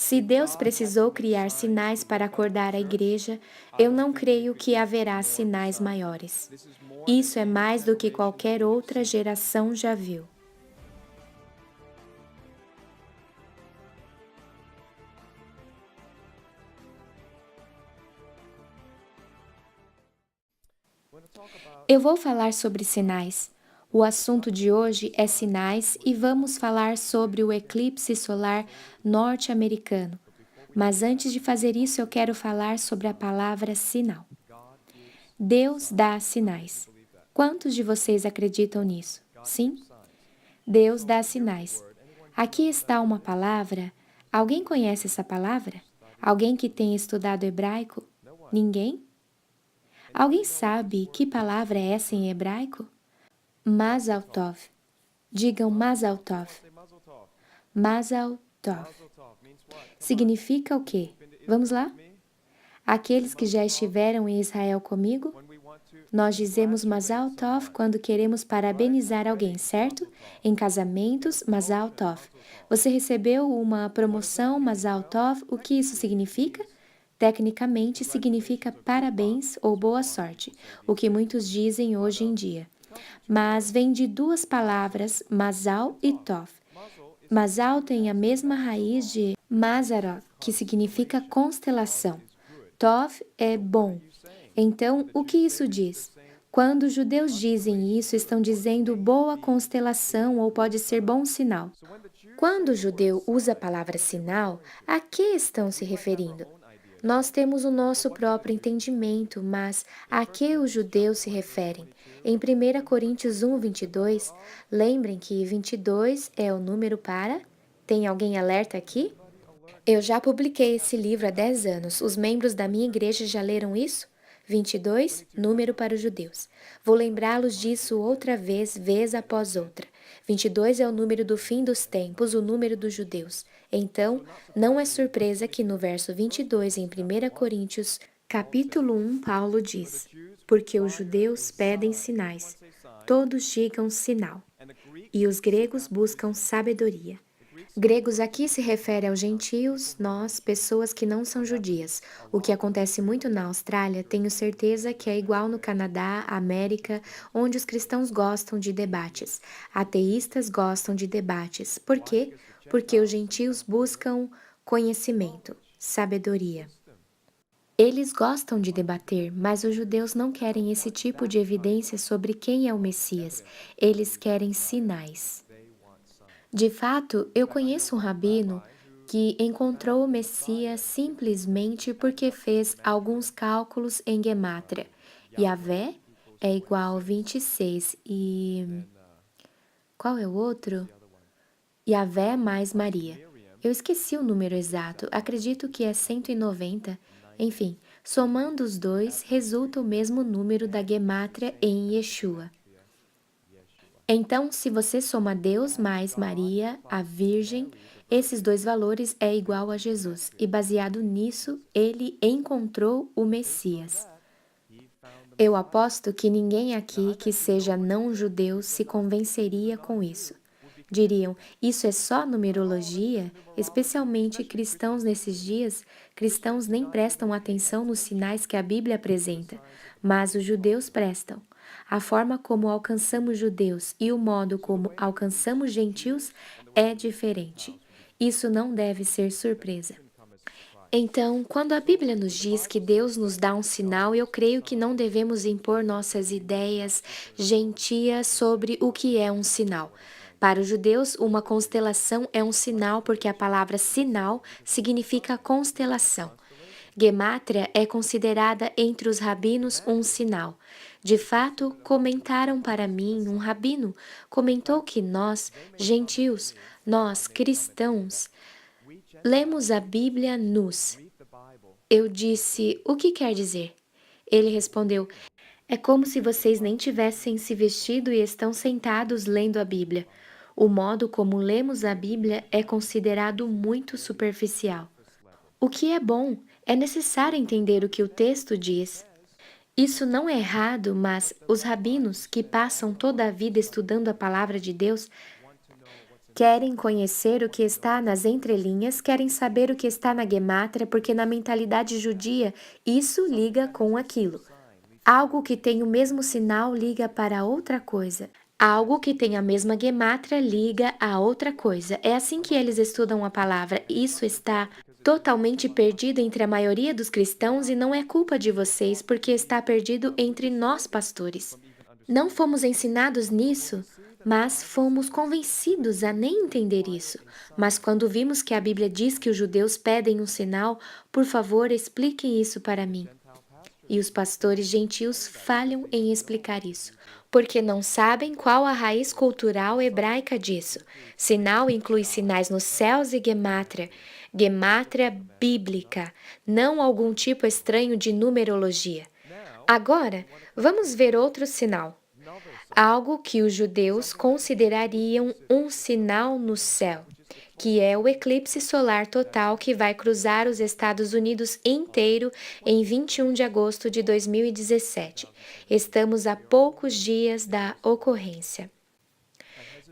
Se Deus precisou criar sinais para acordar a igreja, eu não creio que haverá sinais maiores. Isso é mais do que qualquer outra geração já viu. Eu vou falar sobre sinais. O assunto de hoje é sinais e vamos falar sobre o eclipse solar norte-americano. Mas antes de fazer isso, eu quero falar sobre a palavra sinal. Deus dá sinais. Quantos de vocês acreditam nisso? Sim? Deus dá sinais. Aqui está uma palavra. Alguém conhece essa palavra? Alguém que tenha estudado hebraico? Ninguém? Alguém sabe que palavra é essa em hebraico? Mazal Tov. Digam Mazal Tov. Mazal Tov. Significa o quê? Vamos lá? Aqueles que já estiveram em Israel comigo? Nós dizemos Mazal Tov quando queremos parabenizar alguém, certo? Em casamentos, Mazal Tov. Você recebeu uma promoção, Mazal Tov. O que isso significa? Tecnicamente, significa parabéns ou boa sorte, o que muitos dizem hoje em dia. Mas vem de duas palavras, Mazal e Tov. Mazal tem a mesma raiz de Mazarot, que significa constelação. Tov é bom. Então, o que isso diz? Quando os judeus dizem isso, estão dizendo boa constelação ou pode ser bom sinal. Quando o judeu usa a palavra sinal, a que estão se referindo? Nós temos o nosso próprio entendimento, mas a que os judeus se referem? Em 1 Coríntios 1, 22, lembrem que 22 é o número para... Tem alguém alerta aqui? Eu já publiquei esse livro há 10 anos. Os membros da minha igreja já leram isso? 22, número para os judeus. Vou lembrá-los disso outra vez, vez após outra. 22 é o número do fim dos tempos, o número dos judeus. Então, não é surpresa que no verso 22, em 1 Coríntios, capítulo 1, Paulo diz: Porque os judeus pedem sinais, todos digam sinal, e os gregos buscam sabedoria. Gregos aqui se refere aos gentios, nós, pessoas que não são judias. O que acontece muito na Austrália, tenho certeza que é igual no Canadá, América, onde os cristãos gostam de debates. Ateístas gostam de debates. Por quê? Porque os gentios buscam conhecimento, sabedoria. Eles gostam de debater, mas os judeus não querem esse tipo de evidência sobre quem é o Messias. Eles querem sinais. De fato, eu conheço um rabino que encontrou o Messias simplesmente porque fez alguns cálculos em gemátria. Yahvé é igual a 26 e... qual é o outro? Yahvé mais Maria. Eu esqueci o número exato, acredito que é 190. Enfim, somando os dois, resulta o mesmo número da gemátria em Yeshua. Então, se você soma Deus mais Maria, a Virgem, esses dois valores é igual a Jesus, e baseado nisso, ele encontrou o Messias. Eu aposto que ninguém aqui que seja não judeu se convenceria com isso. Diriam, isso é só numerologia? Especialmente cristãos nesses dias, cristãos nem prestam atenção nos sinais que a Bíblia apresenta, mas os judeus prestam. A forma como alcançamos judeus e o modo como alcançamos gentios é diferente. Isso não deve ser surpresa. Então, quando a Bíblia nos diz que Deus nos dá um sinal, eu creio que não devemos impor nossas ideias gentias sobre o que é um sinal. Para os judeus, uma constelação é um sinal porque a palavra sinal significa constelação. Gemátria é considerada entre os rabinos um sinal. De fato, comentaram para mim, um rabino comentou que nós, gentios, nós, cristãos, lemos a Bíblia nus. Eu disse, o que quer dizer? Ele respondeu, é como se vocês nem tivessem se vestido e estão sentados lendo a Bíblia. O modo como lemos a Bíblia é considerado muito superficial. O que é bom, é necessário entender o que o texto diz. Isso não é errado, mas os rabinos que passam toda a vida estudando a palavra de Deus Querem conhecer o que está nas entrelinhas, querem saber o que está na gemátria, porque na mentalidade judia isso liga com aquilo. Algo que tem o mesmo sinal liga para outra coisa. Algo que tem a mesma gemátria liga a outra coisa. É assim que eles estudam a palavra. Isso está totalmente perdido entre a maioria dos cristãos e não é culpa de vocês, porque está perdido entre nós pastores. Não fomos ensinados nisso, mas fomos convencidos a nem entender isso. Mas quando vimos que a Bíblia diz que os judeus pedem um sinal, por favor, expliquem isso para mim. E os pastores gentios falham em explicar isso, porque não sabem qual a raiz cultural hebraica disso. Sinal inclui sinais nos céus e gemátria, gemátria bíblica, não algum tipo estranho de numerologia. Agora, vamos ver outro sinal. Algo que os judeus considerariam um sinal no céu, que é o eclipse solar total que vai cruzar os Estados Unidos inteiro em 21 de agosto de 2017. Estamos a poucos dias da ocorrência.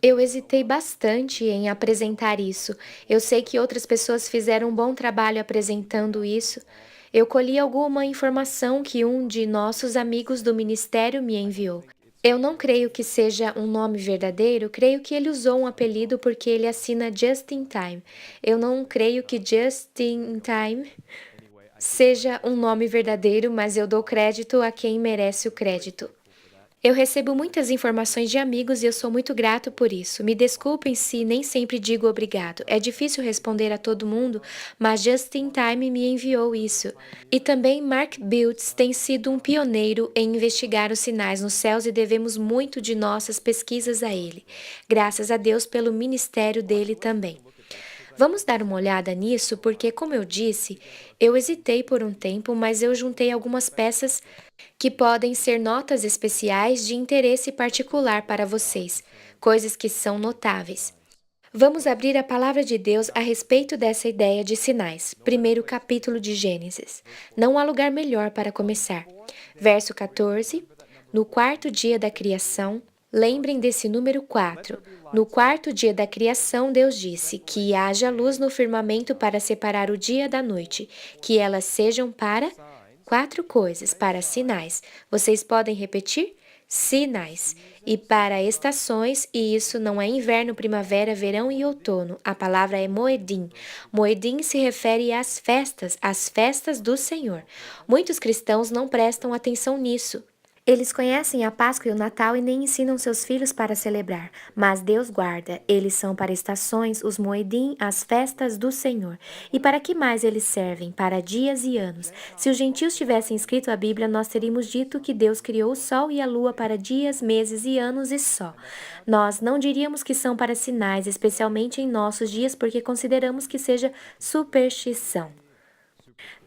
Eu hesitei bastante em apresentar isso. Eu sei que outras pessoas fizeram um bom trabalho apresentando isso. Eu colhi alguma informação que um de nossos amigos do ministério me enviou. Eu não creio que seja um nome verdadeiro, creio que ele usou um apelido porque ele assina Just in Time. Eu não creio que Just in Time seja um nome verdadeiro, mas eu dou crédito a quem merece o crédito. Eu recebo muitas informações de amigos e eu sou muito grato por isso. Me desculpem se nem sempre digo obrigado. É difícil responder a todo mundo, mas Just in Time me enviou isso. E também Mark Biltz tem sido um pioneiro em investigar os sinais nos céus e devemos muito de nossas pesquisas a ele. Graças a Deus pelo ministério dele também. Vamos dar uma olhada nisso porque, como eu disse, eu hesitei por um tempo, mas eu juntei algumas peças que podem ser notas especiais de interesse particular para vocês, coisas que são notáveis. Vamos abrir a palavra de Deus a respeito dessa ideia de sinais. Primeiro capítulo de Gênesis. Não há lugar melhor para começar. Verso 14. No quarto dia da criação, lembrem desse número 4. No quarto dia da criação, Deus disse que haja luz no firmamento para separar o dia da noite, que elas sejam para 4 coisas, para sinais. Vocês podem repetir? Sinais. E para estações, e isso não é inverno, primavera, verão e outono. A palavra é Moedim. Moedim se refere às festas do Senhor. Muitos cristãos não prestam atenção nisso. Eles conhecem a Páscoa e o Natal e nem ensinam seus filhos para celebrar, mas Deus guarda. Eles são para estações, os Moedim, as festas do Senhor. E para que mais eles servem? Para dias e anos. Se os gentios tivessem escrito a Bíblia, nós teríamos dito que Deus criou o sol e a lua para dias, meses e anos e só. Nós não diríamos que são para sinais, especialmente em nossos dias, porque consideramos que seja superstição.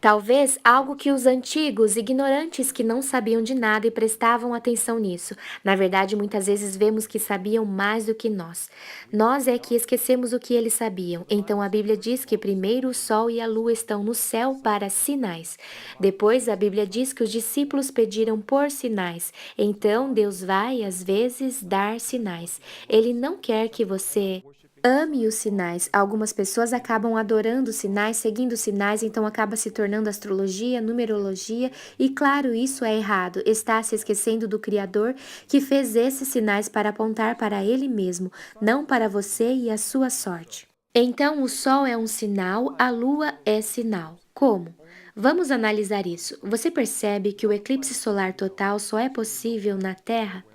Talvez algo que os antigos, ignorantes que não sabiam de nada e prestavam atenção nisso. Na verdade, muitas vezes vemos que sabiam mais do que nós. Nós é que esquecemos o que eles sabiam. Então a Bíblia diz que primeiro o sol e a lua estão no céu para sinais. Depois a Bíblia diz que os discípulos pediram por sinais. Então Deus vai, às vezes, dar sinais. Ele não quer que você ame os sinais. Algumas pessoas acabam adorando os sinais, seguindo os sinais, então acaba se tornando astrologia, numerologia, e claro, isso é errado. Está se esquecendo do Criador que fez esses sinais para apontar para Ele mesmo, não para você e a sua sorte. Então, o Sol é um sinal, a Lua é sinal. Como? Vamos analisar isso. Você percebe que o eclipse solar total só é possível na Terra?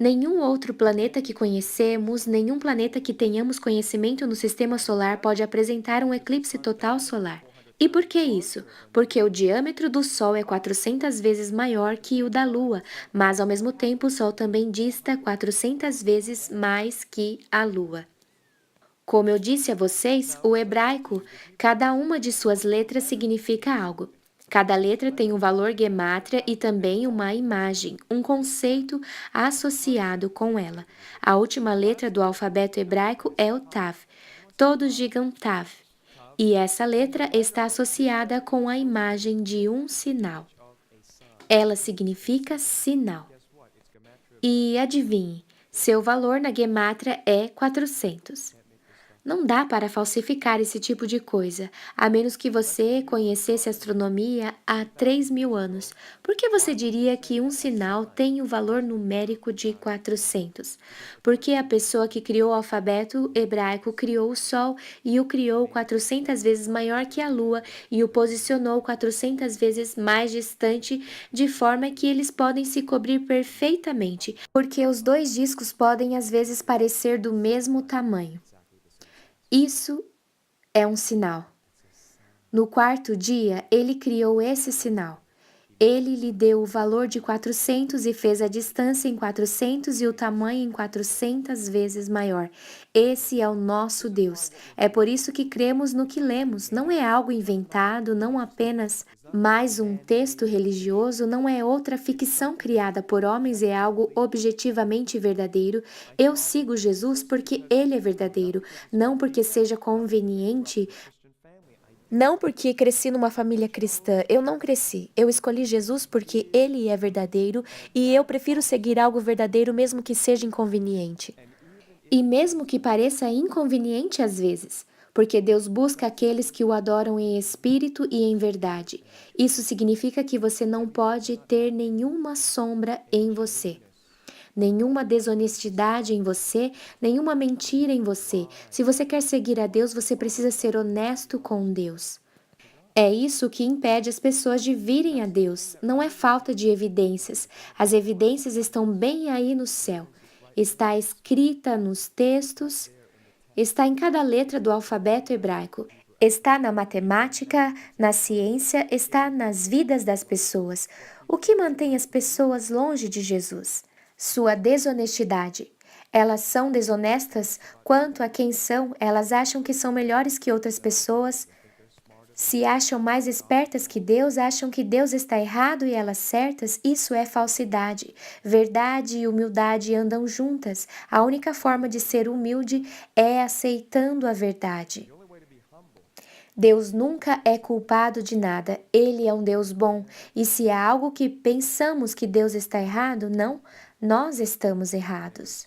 Nenhum outro planeta que conhecemos, nenhum planeta que tenhamos conhecimento no sistema solar pode apresentar um eclipse total solar. E por que isso? Porque o diâmetro do Sol é 400 vezes maior que o da Lua, mas ao mesmo tempo o Sol também dista 400 vezes mais que a Lua. Como eu disse a vocês, o hebraico, cada uma de suas letras significa algo. Cada letra tem um valor gemátria e também uma imagem, um conceito associado com ela. A última letra do alfabeto hebraico é o Tav. Todos digam Tav. E essa letra está associada com a imagem de um sinal. Ela significa sinal. E adivinhe, seu valor na gemátria é 400. Não dá para falsificar esse tipo de coisa, a menos que você conhecesse astronomia há 3.000 anos. Por que você diria que um sinal tem o valor numérico de 400? Porque a pessoa que criou o alfabeto hebraico criou o Sol e o criou 400 vezes maior que a Lua e o posicionou 400 vezes mais distante, de forma que eles podem se cobrir perfeitamente, porque os dois discos podem às vezes parecer do mesmo tamanho. Isso é um sinal. No quarto dia, ele criou esse sinal. Ele lhe deu o valor de 400 e fez a distância em 400 e o tamanho em 400 vezes maior. Esse é o nosso Deus. É por isso que cremos no que lemos. Não é algo inventado, não apenas mais um texto religioso, não é outra ficção criada por homens, é algo objetivamente verdadeiro. Eu sigo Jesus porque ele é verdadeiro, não porque seja conveniente. Não porque cresci numa família cristã, eu não cresci. Eu escolhi Jesus porque ele é verdadeiro e eu prefiro seguir algo verdadeiro mesmo que seja inconveniente. E mesmo que pareça inconveniente às vezes, porque Deus busca aqueles que o adoram em espírito e em verdade. Isso significa que você não pode ter nenhuma sombra em você. Nenhuma desonestidade em você, nenhuma mentira em você. Se você quer seguir a Deus, você precisa ser honesto com Deus. É isso que impede as pessoas de virem a Deus. Não é falta de evidências. As evidências estão bem aí no céu. Está escrita nos textos, está em cada letra do alfabeto hebraico. Está na matemática, na ciência, está nas vidas das pessoas. O que mantém as pessoas longe de Jesus? Sua desonestidade. Elas são desonestas quanto a quem são, elas acham que são melhores que outras pessoas. Se acham mais espertas que Deus, acham que Deus está errado e elas certas, isso é falsidade. Verdade e humildade andam juntas. A única forma de ser humilde é aceitando a verdade. Deus nunca é culpado de nada, Ele é um Deus bom, e se há algo que pensamos que Deus está errado, não, nós estamos errados.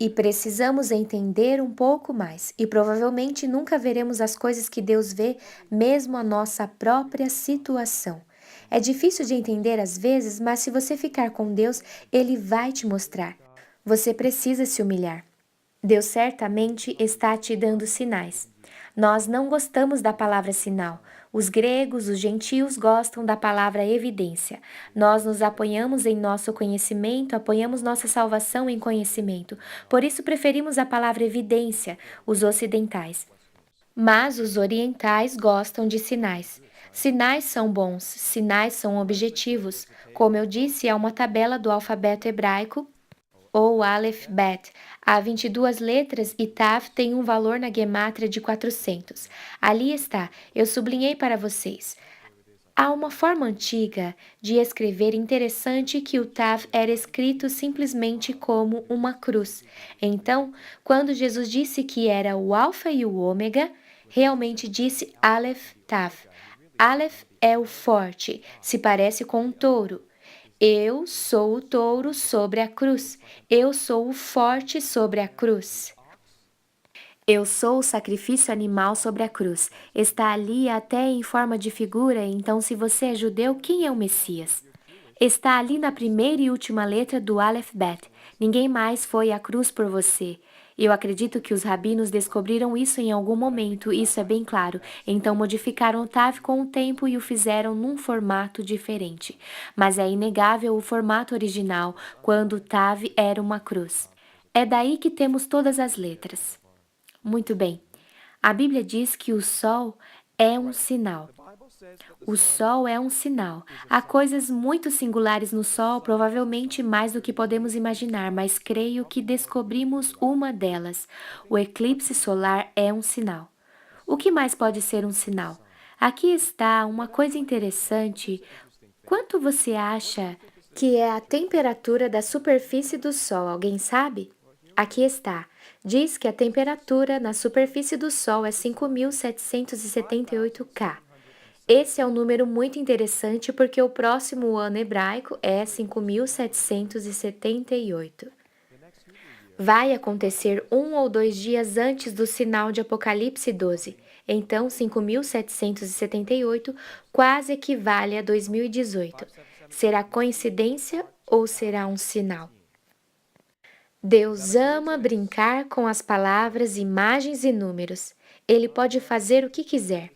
E precisamos entender um pouco mais, e provavelmente nunca veremos as coisas que Deus vê, mesmo a nossa própria situação. É difícil de entender às vezes, mas se você ficar com Deus, Ele vai te mostrar. Você precisa se humilhar. Deus certamente está te dando sinais. Nós não gostamos da palavra sinal. Os gregos, os gentios gostam da palavra evidência. Nós nos apoiamos em nosso conhecimento, apoiamos nossa salvação em conhecimento. Por isso preferimos a palavra evidência, os ocidentais. Mas os orientais gostam de sinais. Sinais são bons, sinais são objetivos. Como eu disse, há uma tabela do alfabeto hebraico ou Aleph Bet. Há 22 letras e Tav tem um valor na gemátria de 400. Ali está, eu sublinhei para vocês. Há uma forma antiga de escrever interessante que o Tav era escrito simplesmente como uma cruz. Então, quando Jesus disse que era o Alfa e o Ômega, realmente disse Aleph Tav. Aleph é o forte, se parece com um touro. Eu sou o touro sobre a cruz. Eu sou o forte sobre a cruz. Eu sou o sacrifício animal sobre a cruz. Está ali até em forma de figura, então se você é judeu, quem é o Messias? Está ali na primeira e última letra do Aleph Bet. Ninguém mais foi à cruz por você. Eu acredito que os rabinos descobriram isso em algum momento, isso é bem claro. Então modificaram o Tav com o tempo e o fizeram num formato diferente. Mas é inegável o formato original, quando o Tav era uma cruz. É daí que temos todas as letras. Muito bem. A Bíblia diz que o sol é um sinal. O Sol é um sinal. Há coisas muito singulares no Sol, provavelmente mais do que podemos imaginar, mas creio que descobrimos uma delas. O eclipse solar é um sinal. O que mais pode ser um sinal? Aqui está uma coisa interessante. Quanto você acha que é a temperatura da superfície do Sol? Alguém sabe? Aqui está. Diz que a temperatura na superfície do Sol é 5.778 K. Esse é um número muito interessante porque o próximo ano hebraico é 5.778. Vai acontecer 1 ou 2 dias antes do sinal de Apocalipse 12. Então, 5.778 quase equivale a 2018. Será coincidência ou será um sinal? Deus ama brincar com as palavras, imagens e números. Ele pode fazer o que quiser.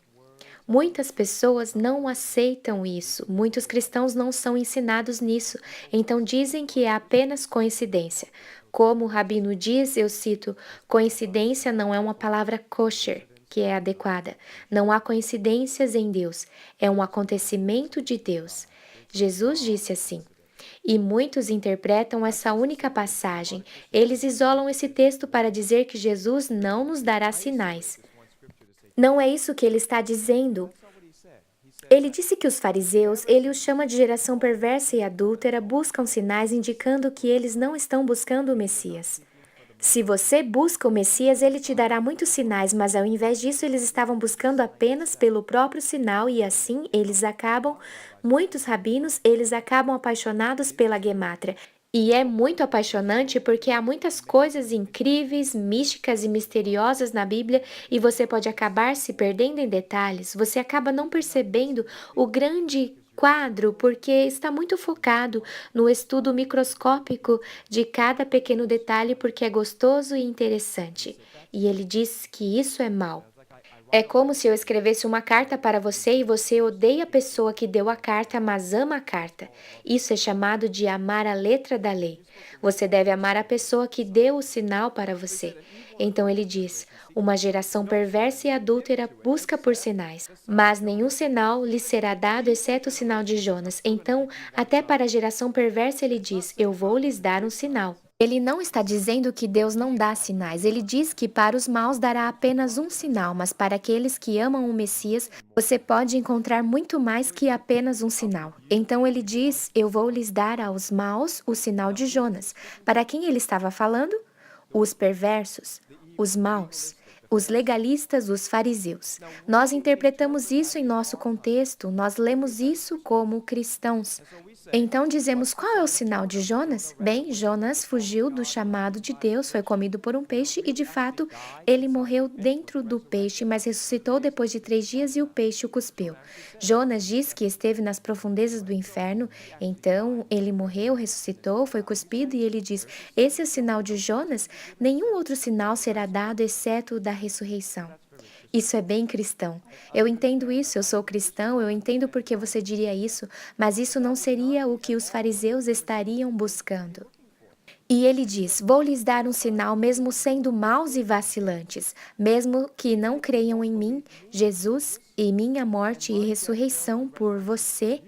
Muitas pessoas não aceitam isso, muitos cristãos não são ensinados nisso, então dizem que é apenas coincidência. Como o rabino diz, eu cito: coincidência não é uma palavra kosher, que é adequada. Não há coincidências em Deus, é um acontecimento de Deus. Jesus disse assim. E muitos interpretam essa única passagem. Eles isolam esse texto para dizer que Jesus não nos dará sinais. Não é isso que ele está dizendo. Ele disse que os fariseus, ele os chama de geração perversa e adúltera, buscam sinais indicando que eles não estão buscando o Messias. Se você busca o Messias, ele te dará muitos sinais, mas ao invés disso, eles estavam buscando apenas pelo próprio sinal e assim muitos rabinos, eles acabam apaixonados pela gemátria. E é muito apaixonante porque há muitas coisas incríveis, místicas e misteriosas na Bíblia e você pode acabar se perdendo em detalhes, você acaba não percebendo o grande quadro porque está muito focado no estudo microscópico de cada pequeno detalhe porque é gostoso e interessante. E ele diz que isso é mal. É como se eu escrevesse uma carta para você e você odeia a pessoa que deu a carta, mas ama a carta. Isso é chamado de amar a letra da lei. Você deve amar a pessoa que deu o sinal para você. Então ele diz: uma geração perversa e adúltera busca por sinais, mas nenhum sinal lhe será dado exceto o sinal de Jonas. Então, até para a geração perversa ele diz: eu vou lhes dar um sinal. Ele não está dizendo que Deus não dá sinais, ele diz que para os maus dará apenas um sinal, mas para aqueles que amam o Messias, você pode encontrar muito mais que apenas um sinal. Então ele diz: eu vou lhes dar aos maus o sinal de Jonas. Para quem ele estava falando? Os perversos, os maus. Os legalistas, os fariseus. Nós interpretamos isso em nosso contexto, nós lemos isso como cristãos. Então dizemos: qual é o sinal de Jonas? Bem, Jonas fugiu do chamado de Deus, foi comido por um peixe e, de fato, ele morreu dentro do peixe, mas ressuscitou depois de 3 dias e o peixe o cuspiu. Jonas diz que esteve nas profundezas do inferno, então ele morreu, ressuscitou, foi cuspido e ele diz: esse é o sinal de Jonas? Nenhum outro sinal será dado exceto o da ressurreição. Isso é bem cristão. Eu entendo isso, eu sou cristão, eu entendo porque você diria isso, mas isso não seria o que os fariseus estariam buscando. E ele diz: vou lhes dar um sinal, mesmo sendo maus e vacilantes, mesmo que não creiam em mim, Jesus, e minha morte e ressurreição por você,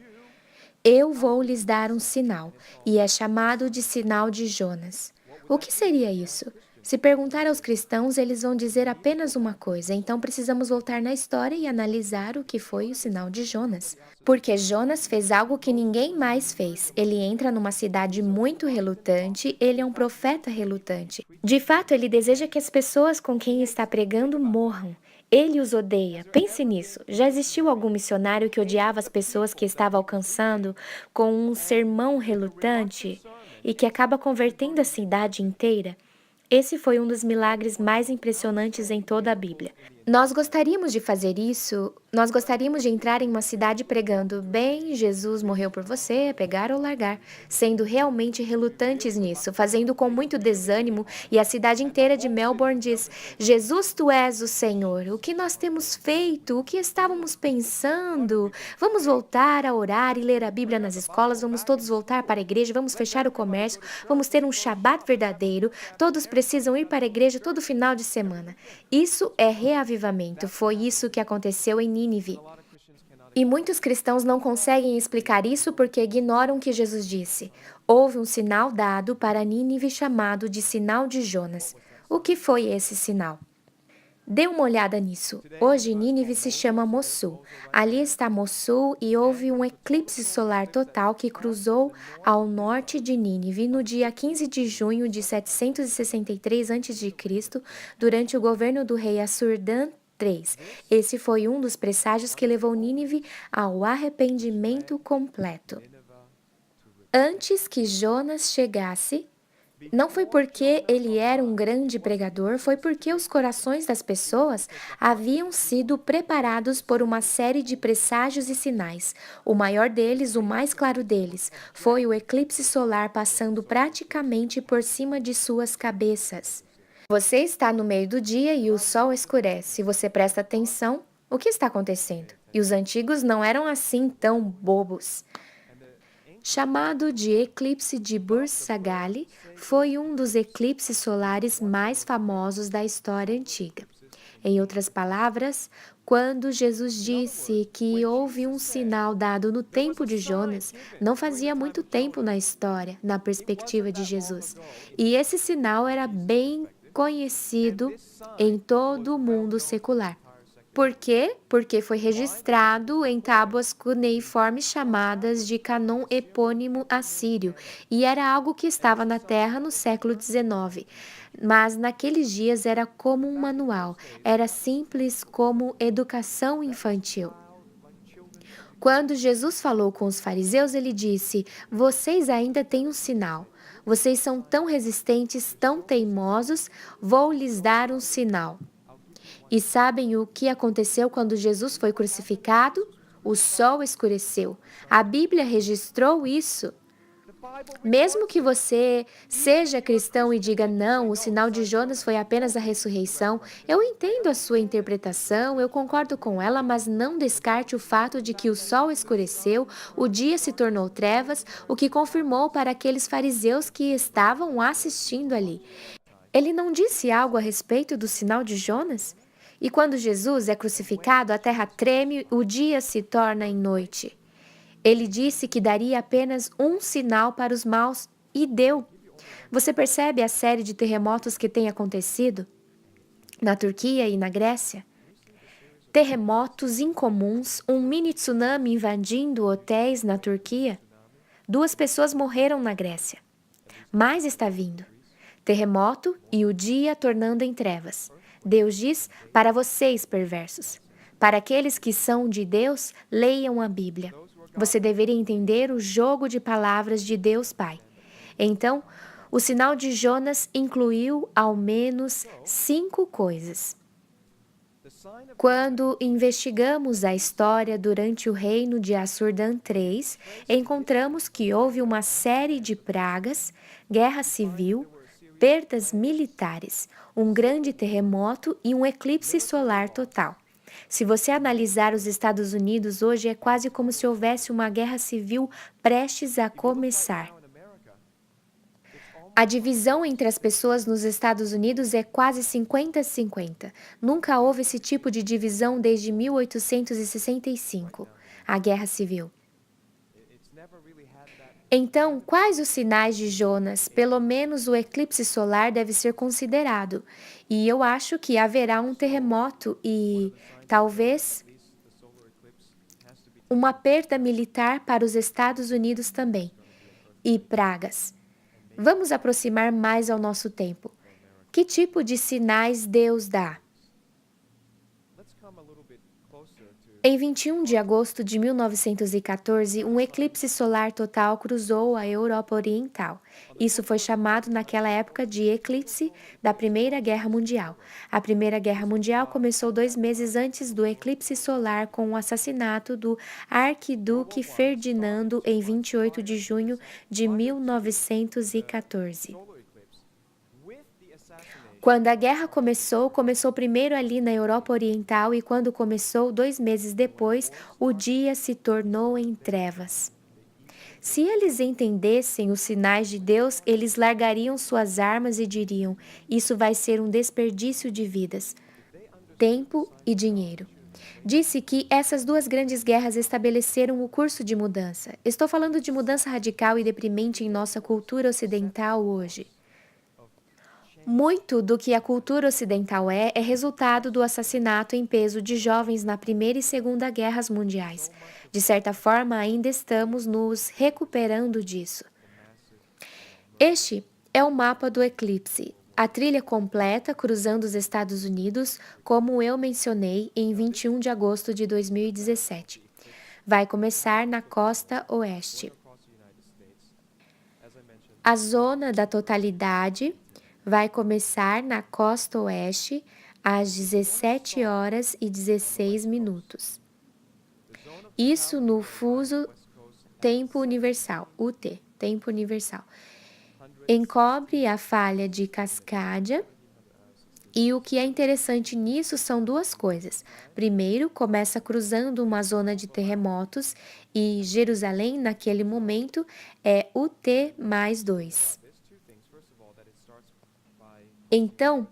eu vou lhes dar um sinal, e é chamado de sinal de Jonas. O que seria isso? Se perguntar aos cristãos, eles vão dizer apenas uma coisa, então precisamos voltar na história e analisar o que foi o sinal de Jonas. Porque Jonas fez algo que ninguém mais fez. Ele entra numa cidade muito relutante, ele é um profeta relutante. De fato, ele deseja que as pessoas com quem está pregando morram. Ele os odeia. Pense nisso. Já existiu algum missionário que odiava as pessoas que estava alcançando com um sermão relutante e que acaba convertendo a cidade inteira? Esse foi um dos milagres mais impressionantes em toda a Bíblia. Nós gostaríamos de fazer isso, nós gostaríamos de entrar em uma cidade pregando: bem, Jesus morreu por você, pegar ou largar, sendo realmente relutantes nisso, fazendo com muito desânimo, e a cidade inteira de Melbourne diz: Jesus, tu és o Senhor, o que nós temos feito, o que estávamos pensando? Vamos voltar a orar e ler a Bíblia nas escolas, vamos todos voltar para a igreja, vamos fechar o comércio, vamos ter um Shabat verdadeiro, todos precisam ir para a igreja todo final de semana. Isso é reavivamento, foi isso que aconteceu em Nínive. E muitos cristãos não conseguem explicar isso porque ignoram o que Jesus disse. Houve um sinal dado para Nínive chamado de sinal de Jonas. O que foi esse sinal? Dê uma olhada nisso. Hoje Nínive se chama Mossul. Ali está Mossul e houve um eclipse solar total que cruzou ao norte de Nínive no dia 15 de junho de 763 a.C., durante o governo do rei Assur-dan III. Esse foi um dos presságios que levou Nínive ao arrependimento completo. Antes que Jonas chegasse, Não foi porque ele era um grande pregador, foi porque os corações das pessoas haviam sido preparados por uma série de presságios e sinais. O maior deles, o mais claro deles, foi o eclipse solar passando praticamente por cima de suas cabeças. Você está no meio do dia e o sol escurece. Se você presta atenção, o que está acontecendo? E os antigos não eram assim tão bobos. Chamado de eclipse de Burs-Saghali, foi um dos eclipses solares mais famosos da história antiga. Em outras palavras, quando Jesus disse que houve um sinal dado no tempo de Jonas, não fazia muito tempo na história, na perspectiva de Jesus. E esse sinal era bem conhecido em todo o mundo secular. Por quê? Porque foi registrado em tábuas cuneiformes chamadas de Cânon Epônimo Assírio, e era algo que estava na Terra no século XIX. Mas naqueles dias era como um manual, era simples como educação infantil. Quando Jesus falou com os fariseus, ele disse: Vocês ainda têm um sinal. Vocês são tão resistentes, tão teimosos, vou lhes dar um sinal. E sabem o que aconteceu quando Jesus foi crucificado? O sol escureceu. A Bíblia registrou isso. Mesmo que você seja cristão e diga não, o sinal de Jonas foi apenas a ressurreição, eu entendo a sua interpretação, eu concordo com ela, mas não descarte o fato de que o sol escureceu, o dia se tornou trevas, o que confirmou para aqueles fariseus que estavam assistindo ali. Ele não disse algo a respeito do sinal de Jonas? E quando Jesus é crucificado, a terra treme, o dia se torna em noite. Ele disse que daria apenas um sinal para os maus e deu. Você percebe a série de terremotos que tem acontecido na Turquia e na Grécia? Terremotos incomuns, um mini tsunami invadindo hotéis na Turquia. 2 pessoas morreram na Grécia. Mais está vindo. Terremoto e o dia tornando em trevas. Deus diz para vocês, perversos. Para aqueles que são de Deus, leiam a Bíblia. Você deveria entender o jogo de palavras de Deus Pai. Então, o sinal de Jonas incluiu ao menos 5 coisas. Quando investigamos a história durante o reino de Assurdan III, encontramos que houve uma série de pragas, guerra civil, perdas militares, um grande terremoto e um eclipse solar total. Se você analisar os Estados Unidos hoje, é quase como se houvesse uma guerra civil prestes a começar. A divisão entre as pessoas nos Estados Unidos é quase 50-50. Nunca houve esse tipo de divisão desde 1865, a Guerra Civil. Então, quais os sinais de Jonas? Pelo menos o eclipse solar deve ser considerado. E eu acho que haverá um terremoto e, talvez, uma perda militar para os Estados Unidos também. E pragas. Vamos aproximar mais ao nosso tempo. Que tipo de sinais Deus dá? Em 21 de agosto de 1914, um eclipse solar total cruzou a Europa Oriental. Isso foi chamado naquela época de eclipse da Primeira Guerra Mundial. A Primeira Guerra Mundial começou 2 meses antes do eclipse solar com o assassinato do arquiduque Ferdinando em 28 de junho de 1914. Quando a guerra começou primeiro ali na Europa Oriental e quando começou 2 meses depois, o dia se tornou em trevas. Se eles entendessem os sinais de Deus, eles largariam suas armas e diriam: isso vai ser um desperdício de vidas, tempo e dinheiro. Disse que essas 2 grandes guerras estabeleceram o curso de mudança. Estou falando de mudança radical e deprimente em nossa cultura ocidental hoje. Muito do que a cultura ocidental é resultado do assassinato em peso de jovens na Primeira e Segunda Guerras Mundiais. De certa forma, ainda estamos nos recuperando disso. Este é o mapa do eclipse. A trilha completa cruzando os Estados Unidos, como eu mencionei, em 21 de agosto de 2017. Vai começar na costa oeste. A zona da totalidade vai começar na costa oeste às 17 horas e 16 minutos. Isso no fuso tempo universal, UT, tempo universal. Encobre a falha de Cascadia. E o que é interessante nisso são duas coisas. Primeiro, começa cruzando uma zona de terremotos e Jerusalém, naquele momento, é UT mais 2. Então,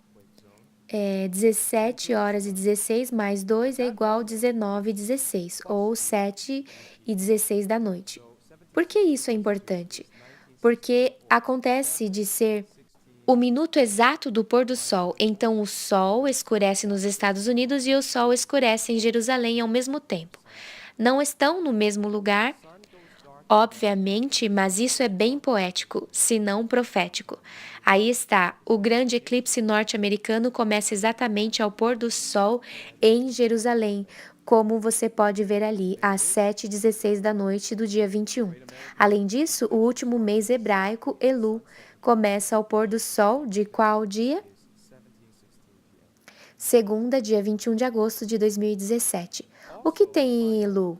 17 horas e 16 mais 2 é igual a 19 e 16, ou 7 e 16 da noite. Por que isso é importante? Porque acontece de ser o minuto exato do pôr do sol. Então, o sol escurece nos Estados Unidos e o sol escurece em Jerusalém ao mesmo tempo. Não estão no mesmo lugar, obviamente, mas isso é bem poético, se não profético. Aí está, o grande eclipse norte-americano começa exatamente ao pôr do sol em Jerusalém, como você pode ver ali, às 7h16 da noite do dia 21. Além disso, o último mês hebraico, Elu, começa ao pôr do sol de qual dia? Segunda, dia 21 de agosto de 2017. O que tem em Elu?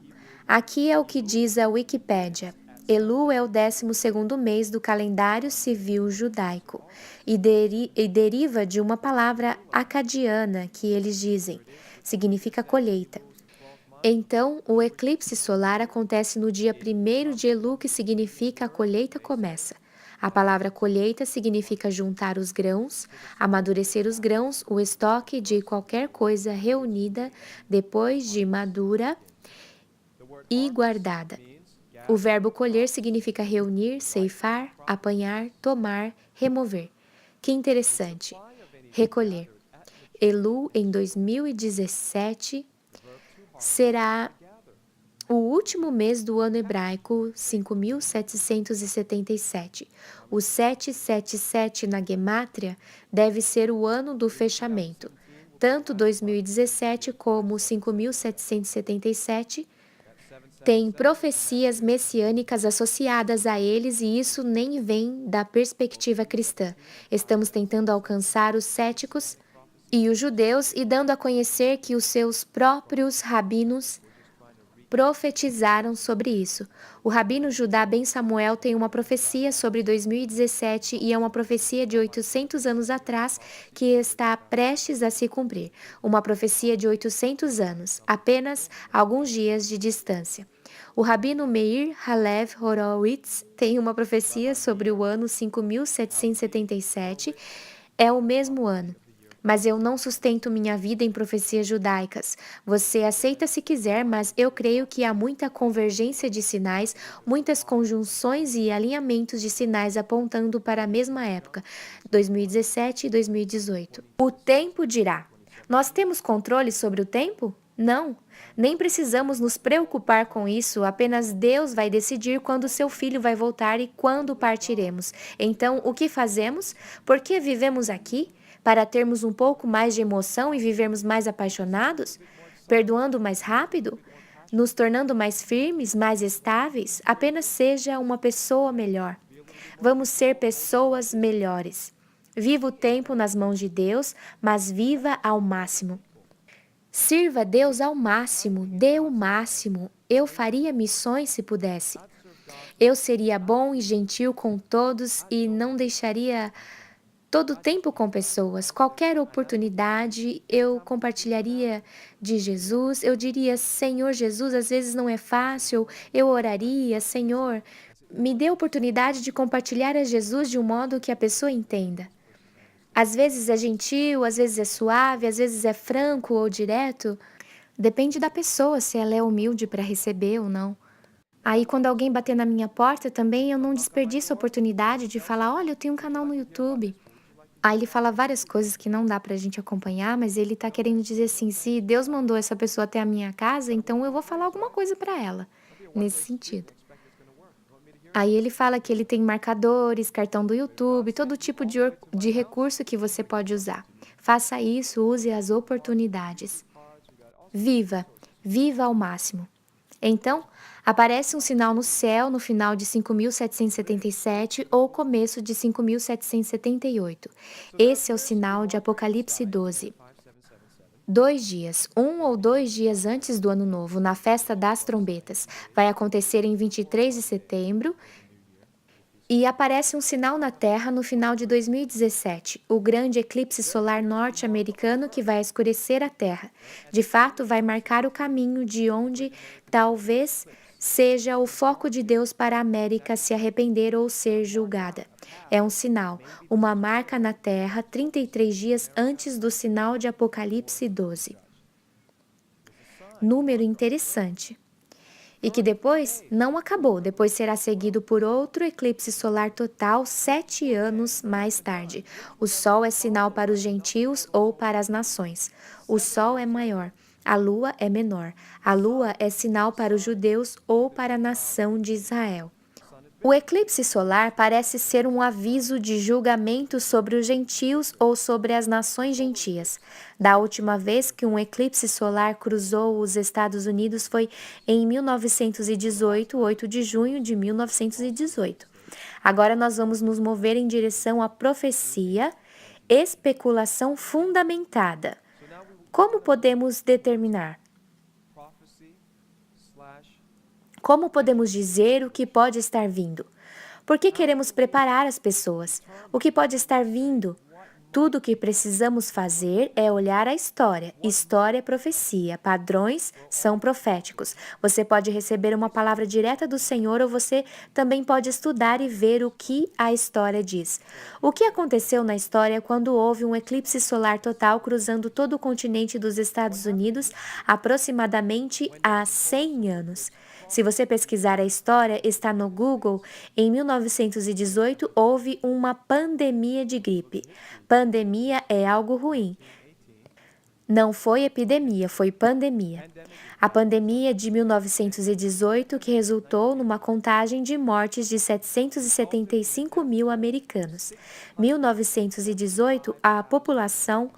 Aqui é o que diz a Wikipédia. Elu é o 12º mês do calendário civil judaico e deriva de uma palavra acadiana que eles dizem, significa colheita. Então, o eclipse solar acontece no dia 1º de Elu, que significa a colheita começa. A palavra colheita significa juntar os grãos, amadurecer os grãos, o estoque de qualquer coisa reunida depois de madura e guardada. O verbo colher significa reunir, ceifar, apanhar, tomar, remover. Que interessante. Recolher. Elu, em 2017, será o último mês do ano hebraico 5.777. O 777 na gemátria deve ser o ano do fechamento. Tanto 2017 como 5.777 tem profecias messiânicas associadas a eles e isso nem vem da perspectiva cristã. Estamos tentando alcançar os céticos e os judeus e dando a conhecer que os seus próprios rabinos profetizaram sobre isso. O rabino Judá Ben Samuel tem uma profecia sobre 2017 e é uma profecia de 800 anos atrás que está prestes a se cumprir. Uma profecia de 800 anos, apenas alguns dias de distância. O rabino Meir Halev Horowitz tem uma profecia sobre o ano 5777, é o mesmo ano. Mas eu não sustento minha vida em profecias judaicas. Você aceita se quiser, mas eu creio que há muita convergência de sinais, muitas conjunções e alinhamentos de sinais apontando para a mesma época, 2017 e 2018. O tempo dirá. Nós temos controle sobre o tempo? Não, nem precisamos nos preocupar com isso, apenas Deus vai decidir quando seu filho vai voltar e quando partiremos. Então, o que fazemos? Por que vivemos aqui? Para termos um pouco mais de emoção e vivermos mais apaixonados? Perdoando mais rápido? Nos tornando mais firmes, mais estáveis? Apenas seja uma pessoa melhor. Vamos ser pessoas melhores. Viva o tempo nas mãos de Deus, mas viva ao máximo. Sirva a Deus ao máximo, dê o máximo. Eu faria missões se pudesse. Eu seria bom e gentil com todos e não deixaria todo o tempo com pessoas. Qualquer oportunidade, eu compartilharia de Jesus. Eu diria, Senhor Jesus, às vezes não é fácil. Eu oraria, Senhor, me dê a oportunidade de compartilhar a Jesus de um modo que a pessoa entenda. Às vezes é gentil, às vezes é suave, às vezes é franco ou direto. Depende da pessoa, se ela é humilde para receber ou não. Aí quando alguém bater na minha porta também, eu não desperdiço a oportunidade de falar, olha, eu tenho um canal no YouTube. Aí ele fala várias coisas que não dá pra gente acompanhar, mas ele tá querendo dizer assim, se Deus mandou essa pessoa até a minha casa, então eu vou falar alguma coisa pra ela, nesse sentido. Aí ele fala que ele tem marcadores, cartão do YouTube, todo tipo de recurso que você pode usar. Faça isso, use as oportunidades. Viva, viva ao máximo. Então, aparece um sinal no céu no final de 5.777 ou começo de 5.778. Esse é o sinal de Apocalipse 12. 2 dias, 1 ou 2 dias antes do Ano Novo, na festa das trombetas, vai acontecer em 23 de setembro e aparece um sinal na Terra no final de 2017, o grande eclipse solar norte-americano que vai escurecer a Terra. De fato, vai marcar o caminho de onde talvez seja o foco de Deus para a América se arrepender ou ser julgada. É um sinal, uma marca na Terra 33 dias antes do sinal de Apocalipse 12. Número interessante. E que depois não acabou, depois será seguido por outro eclipse solar total 7 anos mais tarde. O Sol é sinal para os gentios ou para as nações. O Sol é maior, a Lua é menor. A Lua é sinal para os judeus ou para a nação de Israel. O eclipse solar parece ser um aviso de julgamento sobre os gentios ou sobre as nações gentias. Da última vez que um eclipse solar cruzou os Estados Unidos foi em 1918, 8 de junho de 1918. Agora nós vamos nos mover em direção à profecia, especulação fundamentada. Como podemos determinar? Como podemos dizer o que pode estar vindo? Por que queremos preparar as pessoas? O que pode estar vindo? Tudo o que precisamos fazer é olhar a história. História é profecia, padrões são proféticos. Você pode receber uma palavra direta do Senhor ou você também pode estudar e ver o que a história diz. O que aconteceu na história quando houve um eclipse solar total cruzando todo o continente dos Estados Unidos aproximadamente há 100 anos? Se você pesquisar a história, está no Google. Em 1918, houve uma pandemia de gripe. Pandemia é algo ruim. Não foi epidemia, foi pandemia. A pandemia de 1918, que resultou numa contagem de mortes de 775 mil americanos. 1918, a população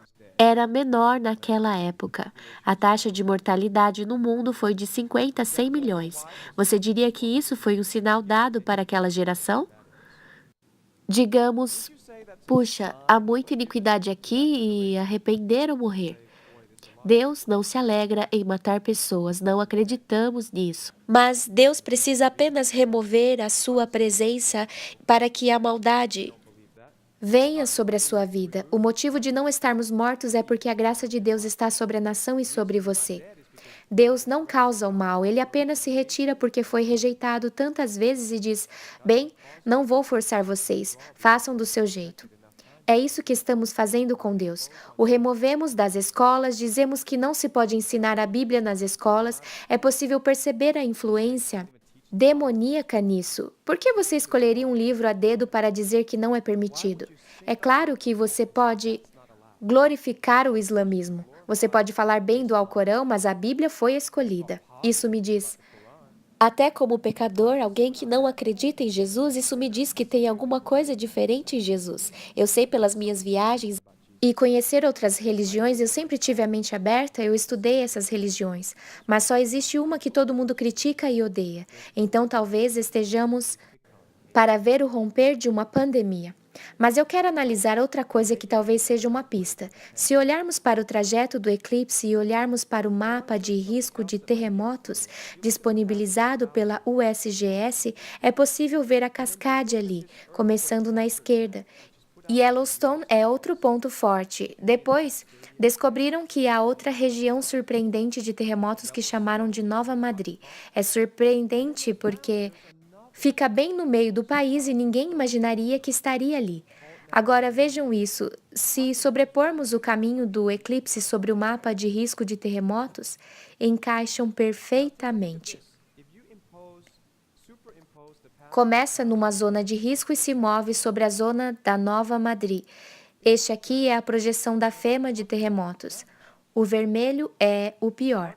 era menor naquela época. A taxa de mortalidade no mundo foi de 50 a 100 milhões. Você diria que isso foi um sinal dado para aquela geração? Digamos, puxa, há muita iniquidade aqui e arrepender ou morrer. Deus não se alegra em matar pessoas, não acreditamos nisso. Mas Deus precisa apenas remover a sua presença para que a maldade venha sobre a sua vida. O motivo de não estarmos mortos é porque a graça de Deus está sobre a nação e sobre você. Deus não causa o mal, ele apenas se retira porque foi rejeitado tantas vezes e diz: bem, não vou forçar vocês, façam do seu jeito. É isso que estamos fazendo com Deus. O removemos das escolas, dizemos que não se pode ensinar a Bíblia nas escolas, é possível perceber a influência demoníaca nisso. Por que você escolheria um livro a dedo para dizer que não é permitido? É claro que você pode glorificar o islamismo. Você pode falar bem do Alcorão, mas a Bíblia foi escolhida. Isso me diz. Até como pecador, alguém que não acredita em Jesus, isso me diz que tem alguma coisa diferente em Jesus. Eu sei pelas minhas viagens e conhecer outras religiões, eu sempre tive a mente aberta, eu estudei essas religiões. Mas só existe uma que todo mundo critica e odeia. Então talvez estejamos para ver o romper de uma pandemia. Mas eu quero analisar outra coisa que talvez seja uma pista. Se olharmos para o trajeto do eclipse e olharmos para o mapa de risco de terremotos disponibilizado pela USGS, é possível ver a cascade ali, começando na esquerda. Yellowstone é outro ponto forte. Depois, descobriram que há outra região surpreendente de terremotos que chamaram de Nova Madrid. É surpreendente porque fica bem no meio do país e ninguém imaginaria que estaria ali. Agora vejam isso: se sobrepormos o caminho do eclipse sobre o mapa de risco de terremotos, encaixam perfeitamente. Começa numa zona de risco e se move sobre a zona da Nova Madrid. Este aqui é a projeção da FEMA de terremotos. O vermelho é o pior.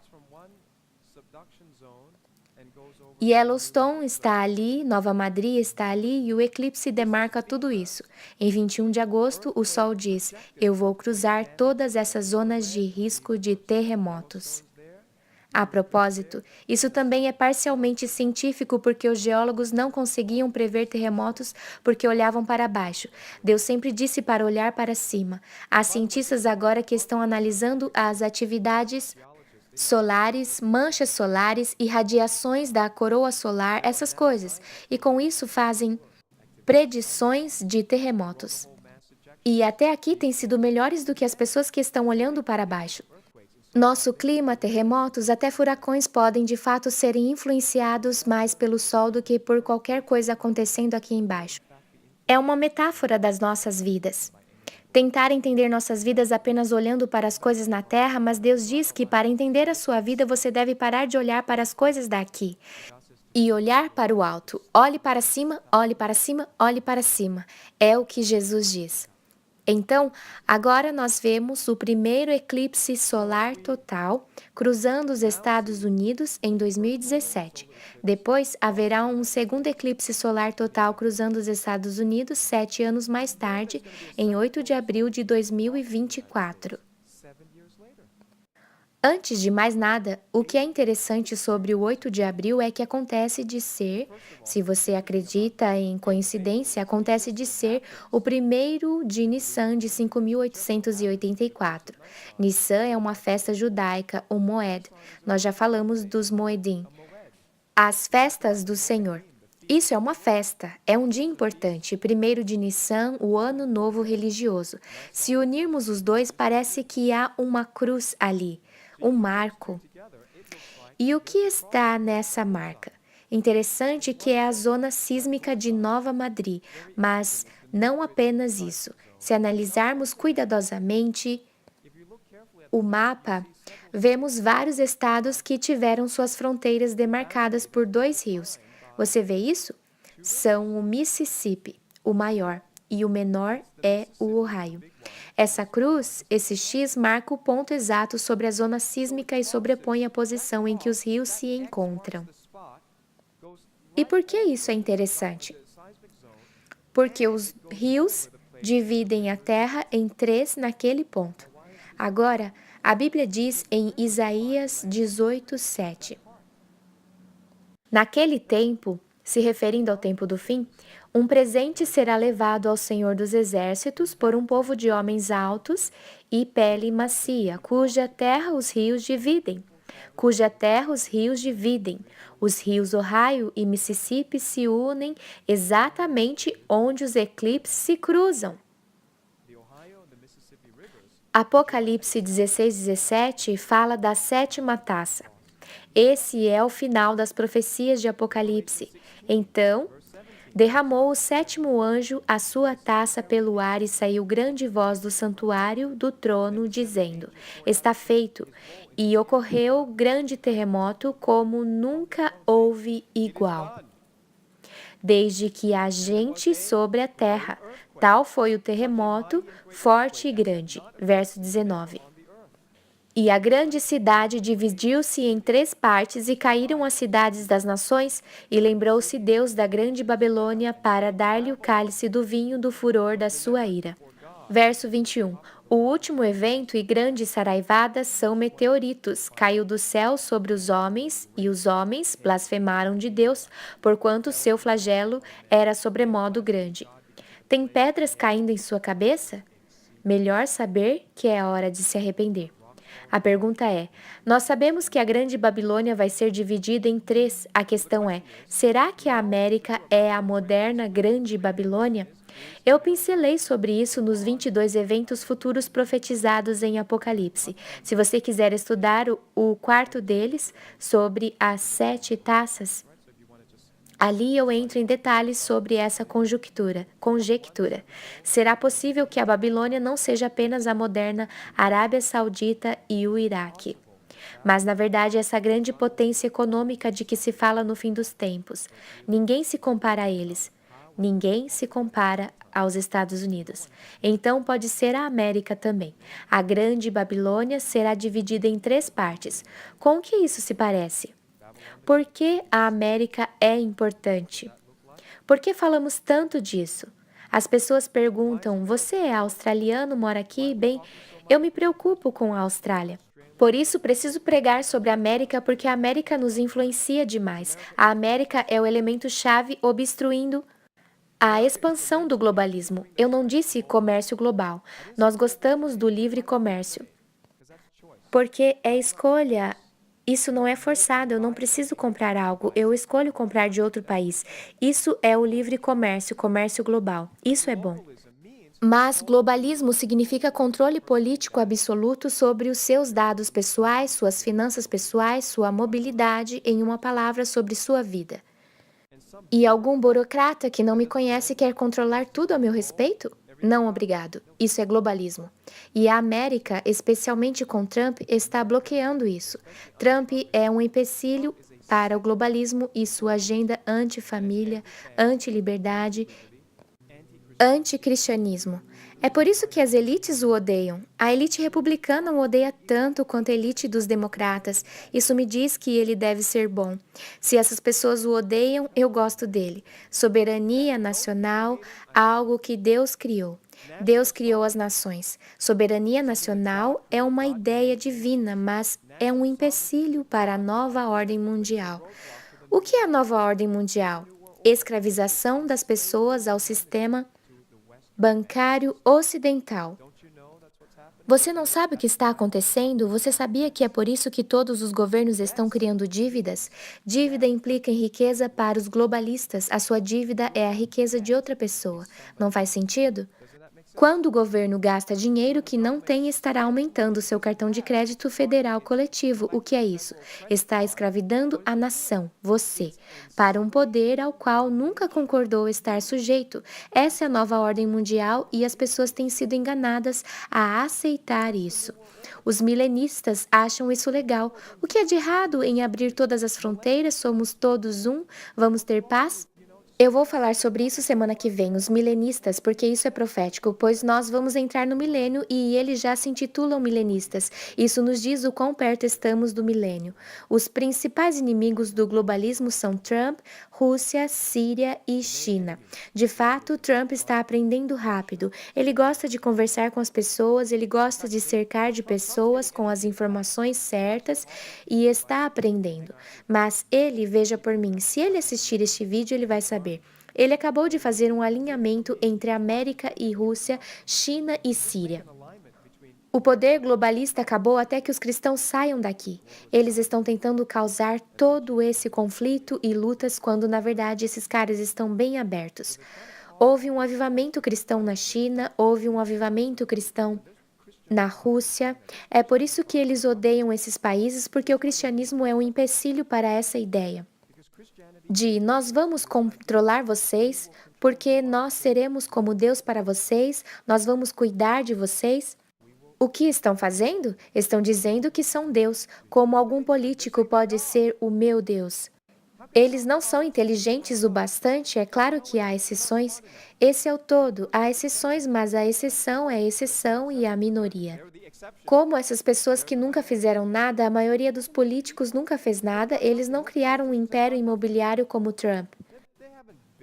Yellowstone está ali, Nova Madrid está ali e o eclipse demarca tudo isso. Em 21 de agosto, o Sol diz: eu vou cruzar todas essas zonas de risco de terremotos. A propósito, isso também é parcialmente científico porque os geólogos não conseguiam prever terremotos porque olhavam para baixo. Deus sempre disse para olhar para cima. Há cientistas agora que estão analisando as atividades solares, manchas solares e radiações da coroa solar, essas coisas, e com isso fazem predições de terremotos. E até aqui têm sido melhores do que as pessoas que estão olhando para baixo. Nosso clima, terremotos, até furacões podem de fato serem influenciados mais pelo Sol do que por qualquer coisa acontecendo aqui embaixo. É uma metáfora das nossas vidas. Tentar entender nossas vidas apenas olhando para as coisas na Terra, mas Deus diz que para entender a sua vida você deve parar de olhar para as coisas daqui e olhar para o alto. Olhe para cima, olhe para cima, olhe para cima. É o que Jesus diz. Então, agora nós vemos o primeiro eclipse solar total cruzando os Estados Unidos em 2017. Depois, haverá um segundo eclipse solar total cruzando os Estados Unidos 7 anos mais tarde, em 8 de abril de 2024. Antes de mais nada, o que é interessante sobre o 8 de abril é que acontece de ser, se você acredita em coincidência, acontece de ser o primeiro de Nissan de 5.884. Nissan é uma festa judaica, o Moed. Nós já falamos dos Moedim, as festas do Senhor. Isso é uma festa, é um dia importante, primeiro de Nissan, o ano novo religioso. Se unirmos os dois, parece que há uma cruz ali, um marco. E o que está nessa marca? Interessante que é a zona sísmica de Nova Madrid, mas não apenas isso. Se analisarmos cuidadosamente o mapa, vemos vários estados que tiveram suas fronteiras demarcadas por dois rios. Você vê isso? São o Mississippi, o maior, e o menor é o Ohio. Essa cruz, esse X, marca o ponto exato sobre a zona sísmica e sobrepõe a posição em que os rios se encontram. E por que isso é interessante? Porque os rios dividem a terra em três naquele ponto. Agora, a Bíblia diz em Isaías 18:7. Naquele tempo, se referindo ao tempo do fim, um presente será levado ao Senhor dos Exércitos por um povo de homens altos e pele macia, cuja terra os rios dividem. Cuja terra os rios dividem. Os rios Ohio e Mississippi se unem exatamente onde os eclipses se cruzam. Apocalipse 16:17 fala da sétima taça. Esse é o final das profecias de Apocalipse. Então, derramou o sétimo anjo a sua taça pelo ar e saiu grande voz do santuário do trono, dizendo: Está feito. E ocorreu grande terremoto como nunca houve igual. Desde que há gente sobre a terra, tal foi o terremoto, forte e grande. Verso 19. E a grande cidade dividiu-se em três partes, e caíram as cidades das nações, e lembrou-se Deus da grande Babilônia para dar-lhe o cálice do vinho do furor da sua ira. Verso 21. O último evento e grande saraivada são meteoritos. Caiu do céu sobre os homens, e os homens blasfemaram de Deus, porquanto seu flagelo era sobremodo grande. Tem pedras caindo em sua cabeça? Melhor saber que é a hora de se arrepender. A pergunta é: nós sabemos que a Grande Babilônia vai ser dividida em três. A questão é: será que a América é a moderna Grande Babilônia? Eu pincelei sobre isso nos 22 eventos futuros profetizados em Apocalipse. Se você quiser estudar o quarto deles, sobre as 7 taças, ali eu entro em detalhes sobre essa conjectura. Será possível que a Babilônia não seja apenas a moderna Arábia Saudita e o Iraque, mas na verdade essa grande potência econômica de que se fala no fim dos tempos. Ninguém se compara a eles. Ninguém se compara aos Estados Unidos. Então pode ser a América também. A Grande Babilônia será dividida em 3 partes. Com que isso se parece? Por que a América é importante? Por que falamos tanto disso? As pessoas perguntam: você é australiano, mora aqui? Bem, eu me preocupo com a Austrália. Por isso, preciso pregar sobre a América porque a América nos influencia demais. A América é o elemento-chave obstruindo a expansão do globalismo. Eu não disse comércio global. Nós gostamos do livre comércio, porque é escolha. Isso não é forçado, eu não preciso comprar algo, eu escolho comprar de outro país. Isso é o livre comércio, comércio global. Isso é bom. Mas globalismo significa controle político absoluto sobre os seus dados pessoais, suas finanças pessoais, sua mobilidade, em uma palavra, sobre sua vida. E algum burocrata que não me conhece quer controlar tudo a meu respeito? Não, obrigado. Isso é globalismo. E a América, especialmente com Trump, está bloqueando isso. Trump é um empecilho para o globalismo e sua agenda anti-família, anti-liberdade, anticristianismo. É por isso que as elites o odeiam. A elite republicana o odeia tanto quanto a elite dos democratas. Isso me diz que ele deve ser bom. Se essas pessoas o odeiam, eu gosto dele. Soberania nacional, algo que Deus criou. Deus criou as nações. Soberania nacional é uma ideia divina, mas é um empecilho para a nova ordem mundial. O que é a nova ordem mundial? Escravização das pessoas ao sistema bancário ocidental. Você não sabe o que está acontecendo? Você sabia que é por isso que todos os governos estão criando dívidas? Dívida implica em riqueza para os globalistas. A sua dívida é a riqueza de outra pessoa. Não faz sentido? Quando o governo gasta dinheiro que não tem, estará aumentando seu cartão de crédito federal coletivo. O que é isso? Está escravidando a nação, você, para um poder ao qual nunca concordou estar sujeito. Essa é a nova ordem mundial e as pessoas têm sido enganadas a aceitar isso. Os milenistas acham isso legal. O que é de errado em abrir todas as fronteiras? Somos todos um? Vamos ter paz? Eu vou falar sobre isso semana que vem, os milenistas, porque isso é profético, pois nós vamos entrar no milênio e eles já se intitulam milenistas. Isso nos diz o quão perto estamos do milênio. Os principais inimigos do globalismo são Trump, Rússia, Síria e China. De fato, Trump está aprendendo rápido. Ele gosta de conversar com as pessoas, ele gosta de cercar de pessoas com as informações certas e está aprendendo. Mas ele, veja por mim, se ele assistir este vídeo, ele vai saber. Ele acabou de fazer um alinhamento entre América e Rússia, China e Síria. O poder globalista acabou até que os cristãos saiam daqui. Eles estão tentando causar todo esse conflito e lutas quando, na verdade, esses caras estão bem abertos. Houve um avivamento cristão na China, houve um avivamento cristão na Rússia. É por isso que eles odeiam esses países, porque o cristianismo é um empecilho para essa ideia de nós vamos controlar vocês, porque nós seremos como Deus para vocês, nós vamos cuidar de vocês. O que estão fazendo? Estão dizendo que são Deus, como algum político pode ser o meu Deus. Eles não são inteligentes o bastante, é claro que há exceções. Esse é o todo, há exceções, mas a exceção é a exceção e a minoria. Como essas pessoas que nunca fizeram nada, a maioria dos políticos nunca fez nada, eles não criaram um império imobiliário como Trump.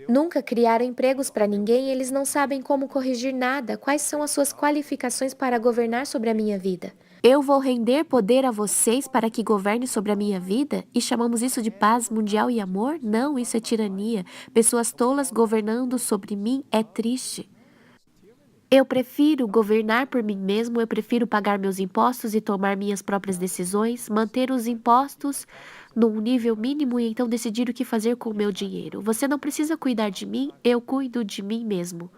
Nunca criaram empregos para ninguém, eles não sabem como corrigir nada. Quais são as suas qualificações para governar sobre a minha vida? Eu vou render poder a vocês para que governe sobre a minha vida? E chamamos isso de paz mundial e amor? Não, isso é tirania. Pessoas tolas governando sobre mim é triste. Eu prefiro governar por mim mesmo, eu prefiro pagar meus impostos e tomar minhas próprias decisões, manter os impostos num nível mínimo e então decidir o que fazer com o meu dinheiro. Você não precisa cuidar de mim, eu cuido de mim mesmo.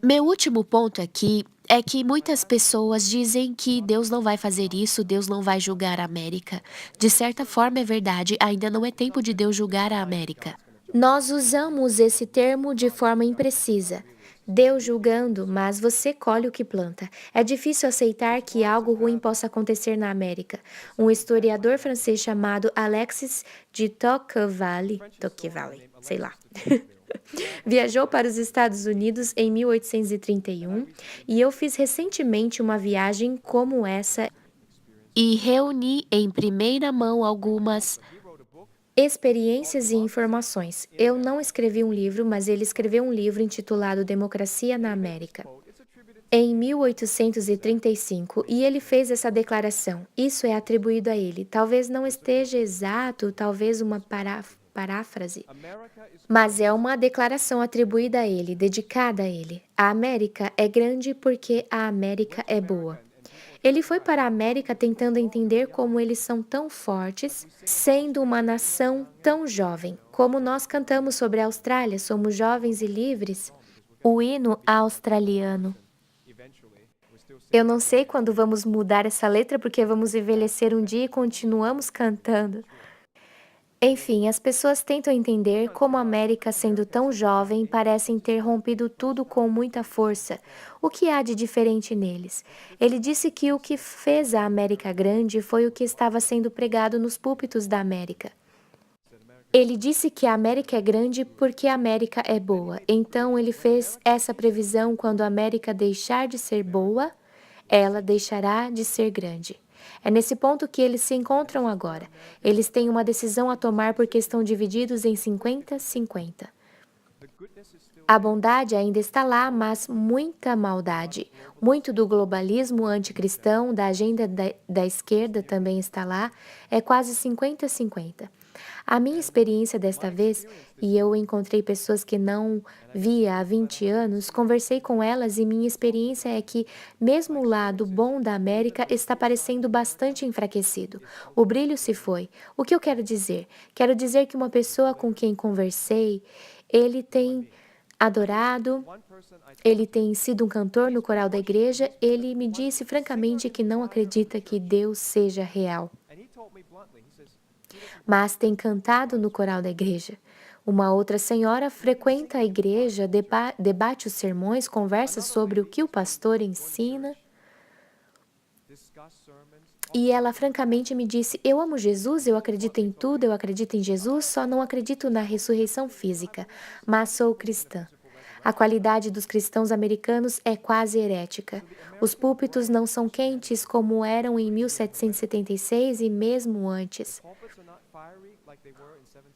Meu último ponto aqui é que muitas pessoas dizem que Deus não vai fazer isso, Deus não vai julgar a América. De certa forma é verdade, ainda não é tempo de Deus julgar a América. Nós usamos esse termo de forma imprecisa. Deus julgando, mas você colhe o que planta. É difícil aceitar que algo ruim possa acontecer na América. Um historiador francês chamado Alexis de Tocqueville, sei lá. Viajou para os Estados Unidos em 1831 e eu fiz recentemente uma viagem como essa e reuni em primeira mão algumas experiências e informações. Eu não escrevi um livro, mas ele escreveu um livro intitulado Democracia na América. em 1835, e ele fez essa declaração. Isso é atribuído a ele. Talvez não esteja exato, talvez uma paráfrase, mas é uma declaração atribuída a ele, dedicada a ele. A América é grande porque a América é boa. Ele foi para a América tentando entender como eles são tão fortes, sendo uma nação tão jovem. Como nós cantamos sobre a Austrália, somos jovens e livres. O hino australiano. Eu não sei quando vamos mudar essa letra porque vamos envelhecer um dia e continuamos cantando. Enfim, as pessoas tentam entender como a América, sendo tão jovem, parecem ter rompido tudo com muita força. O que há de diferente neles? Ele disse que o que fez a América grande foi o que estava sendo pregado nos púlpitos da América. Ele disse que a América é grande porque a América é boa. Então ele fez essa previsão: quando a América deixar de ser boa, ela deixará de ser grande. É nesse ponto que eles se encontram agora. Eles têm uma decisão a tomar porque estão divididos em 50-50. A bondade ainda está lá, mas muita maldade. Muito do globalismo anticristão, da agenda da esquerda também está lá. É quase 50-50. A minha experiência desta vez, e eu encontrei pessoas que não via há 20 anos, conversei com elas e minha experiência é que, mesmo o lado bom da América está parecendo bastante enfraquecido. O brilho se foi. O que eu quero dizer? Quero dizer que uma pessoa com quem conversei, ele tem adorado, ele tem sido um cantor no coral da igreja, ele me disse francamente que não acredita que Deus seja real, mas tem cantado no coral da igreja. Uma outra senhora frequenta a igreja, debate os sermões, conversa sobre o que o pastor ensina. E ela francamente me disse: eu amo Jesus, eu acredito em tudo, eu acredito em Jesus, só não acredito na ressurreição física, mas sou cristã. A qualidade dos cristãos americanos é quase herética. Os púlpitos não são quentes como eram em 1776 e mesmo antes.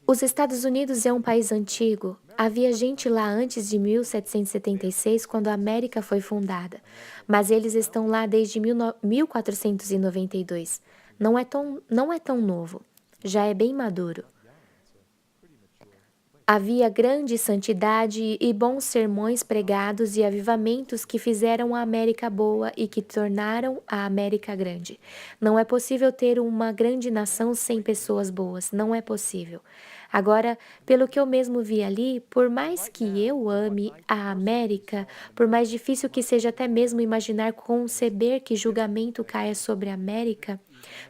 Os Estados Unidos é um país antigo. Havia gente lá antes de 1776, quando a América foi fundada. Mas eles estão lá desde 1492. Não é tão novo. Já é bem maduro. Havia grande santidade e bons sermões pregados e avivamentos que fizeram a América boa e que tornaram a América grande. Não é possível ter uma grande nação sem pessoas boas. Não é possível. Agora, pelo que eu mesmo vi ali, por mais que eu ame a América, por mais difícil que seja até mesmo imaginar conceber que julgamento caia sobre a América,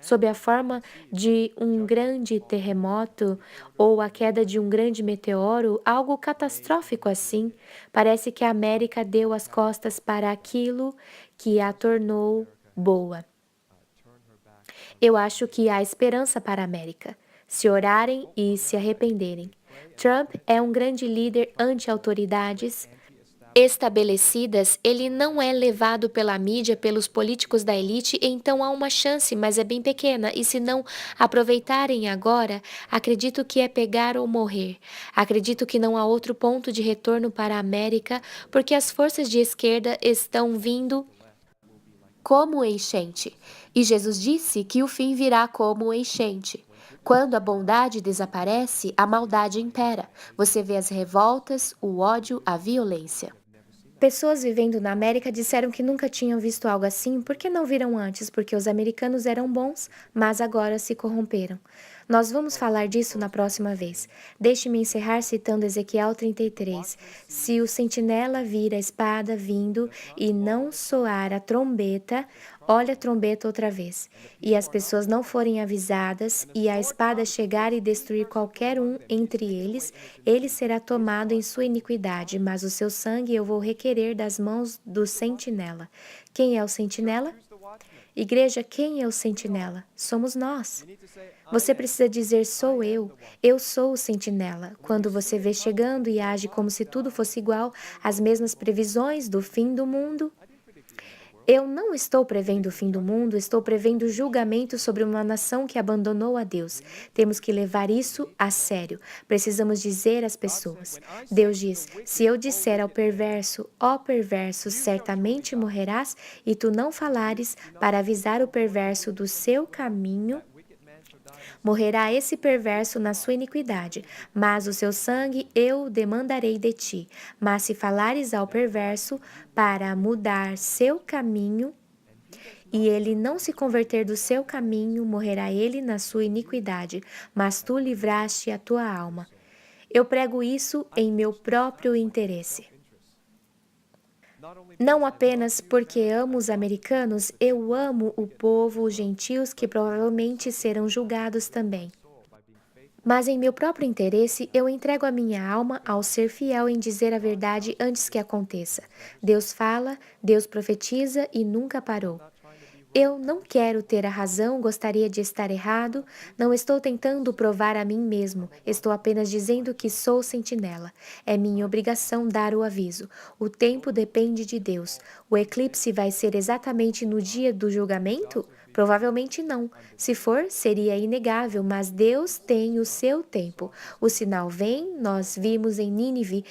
sob a forma de um grande terremoto ou a queda de um grande meteoro, algo catastrófico assim, parece que a América deu as costas para aquilo que a tornou boa. Eu acho que há esperança para a América, se orarem e se arrependerem. Trump é um grande líder anti-autoridades estabelecidas, ele não é levado pela mídia, pelos políticos da elite, então há uma chance, mas é bem pequena, e se não aproveitarem agora, acredito que é pegar ou morrer. Acredito que não há outro ponto de retorno para a América, porque as forças de esquerda estão vindo como enchente. E Jesus disse que o fim virá como enchente. Quando a bondade desaparece, a maldade impera. Você vê as revoltas, o ódio, a violência. Pessoas vivendo na América disseram que nunca tinham visto algo assim, porque não viram antes, porque os americanos eram bons, mas agora se corromperam. Nós vamos falar disso na próxima vez. Deixe-me encerrar citando Ezequiel 33. Se o sentinela vir a espada vindo e não soar a trombeta, olha a trombeta outra vez, e as pessoas não forem avisadas, e a espada chegar e destruir qualquer um entre eles, ele será tomado em sua iniquidade, mas o seu sangue eu vou requerer das mãos do sentinela. Quem é o sentinela? Igreja, quem é o sentinela? Somos nós. Você precisa dizer: sou eu sou o sentinela. Quando você vê chegando e age como se tudo fosse igual, as mesmas previsões do fim do mundo, Eu não estou prevendo o fim do mundo, estou prevendo julgamento sobre uma nação que abandonou a Deus. Temos que levar isso a sério. Precisamos dizer às pessoas. Deus diz: se eu disser ao perverso, ó perverso, certamente morrerás, e tu não falares para avisar o perverso do seu caminho, morrerá esse perverso na sua iniquidade, mas o seu sangue eu demandarei de ti. Mas se falares ao perverso para mudar seu caminho, e ele não se converter do seu caminho, morrerá ele na sua iniquidade, mas tu livraste a tua alma. Eu prego isso em meu próprio interesse. Não apenas porque amo os americanos, eu amo o povo, os gentios que provavelmente serão julgados também. Mas em meu próprio interesse, eu entrego a minha alma ao ser fiel em dizer a verdade antes que aconteça. Deus fala, Deus profetiza e nunca parou. Eu não quero ter a razão, gostaria de estar errado, não estou tentando provar a mim mesmo, estou apenas dizendo que sou sentinela. É minha obrigação dar o aviso. O tempo depende de Deus. O eclipse vai ser exatamente no dia do julgamento? Provavelmente não. Se for, seria inegável, mas Deus tem o seu tempo. O sinal vem, nós vimos em Nínive,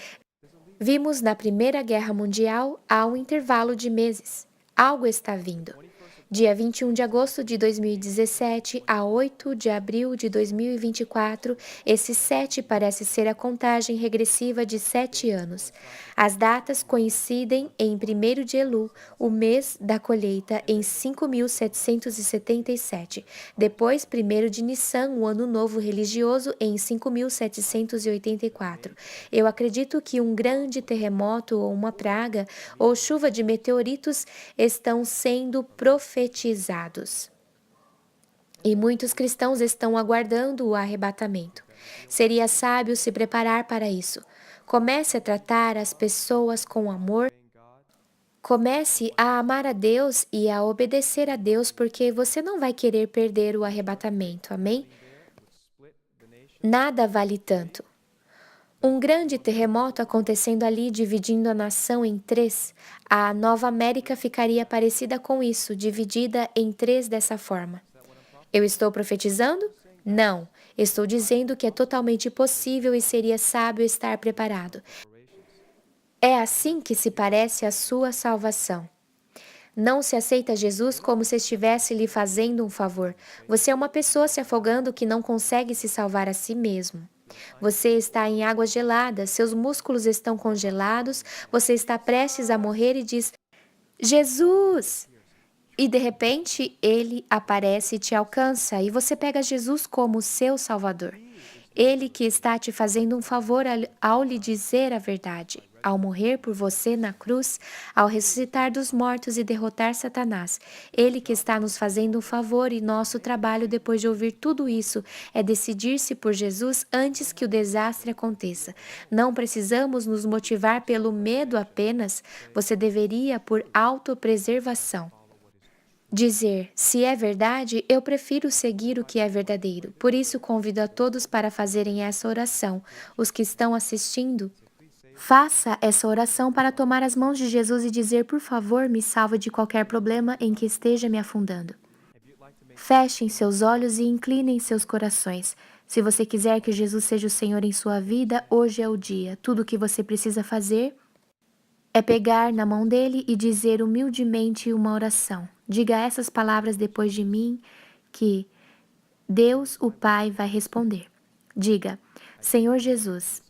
vimos na Primeira Guerra Mundial há um intervalo de meses. Algo está vindo. Dia 21 de agosto de 2017 a 8 de abril de 2024, esse 7 parece ser a contagem regressiva de 7 anos. As datas coincidem em 1º de Elul, o mês da colheita, em 5.777. Depois, 1º de Nissan, o ano novo religioso, em 5.784. Eu acredito que um grande terremoto ou uma praga ou chuva de meteoritos estão sendo profetizados. E muitos cristãos estão aguardando o arrebatamento. Seria sábio se preparar para isso. Comece a tratar as pessoas com amor. Comece a amar a Deus e a obedecer a Deus, porque você não vai querer perder o arrebatamento. Amém? Nada vale tanto. Um grande terremoto acontecendo ali, dividindo a nação em três. A Nova América ficaria parecida com isso, dividida em três dessa forma. Eu estou profetizando? Não. Estou dizendo que é totalmente possível e seria sábio estar preparado. É assim que se parece a sua salvação. Não se aceita Jesus como se estivesse lhe fazendo um favor. Você é uma pessoa se afogando que não consegue se salvar a si mesmo. Você está em água gelada, seus músculos estão congelados, você está prestes a morrer e diz: Jesus! E de repente ele aparece e te alcança, e você pega Jesus como seu Salvador. Ele que está te fazendo um favor ao lhe dizer a verdade, ao morrer por você na cruz, ao ressuscitar dos mortos e derrotar Satanás. Ele que está nos fazendo um favor, e nosso trabalho depois de ouvir tudo isso é decidir-se por Jesus antes que o desastre aconteça. Não precisamos nos motivar pelo medo apenas, você deveria por autopreservação. Dizer, se é verdade, eu prefiro seguir o que é verdadeiro. Por isso, convido a todos para fazerem essa oração. Os que estão assistindo, faça essa oração para tomar as mãos de Jesus e dizer, por favor, me salva de qualquer problema em que esteja me afundando. Fechem seus olhos e inclinem seus corações. Se você quiser que Jesus seja o Senhor em sua vida, hoje é o dia. Tudo o que você precisa fazer é pegar na mão dele e dizer humildemente uma oração. Diga essas palavras depois de mim, que Deus, o Pai, vai responder. Diga, Senhor Jesus,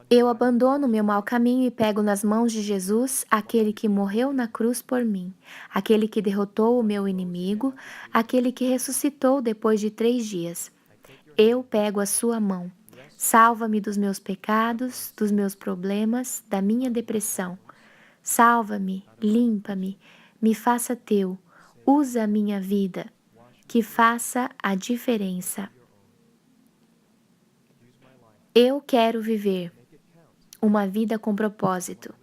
eu abandono meu mau caminho e pego nas mãos de Jesus, aquele que morreu na cruz por mim, aquele que derrotou o meu inimigo, aquele que ressuscitou depois de 3 dias. Eu pego a sua mão. Salva-me dos meus pecados, dos meus problemas, da minha depressão. Salva-me, limpa-me, me faça teu, usa a minha vida, que faça a diferença. Eu quero viver uma vida com propósito.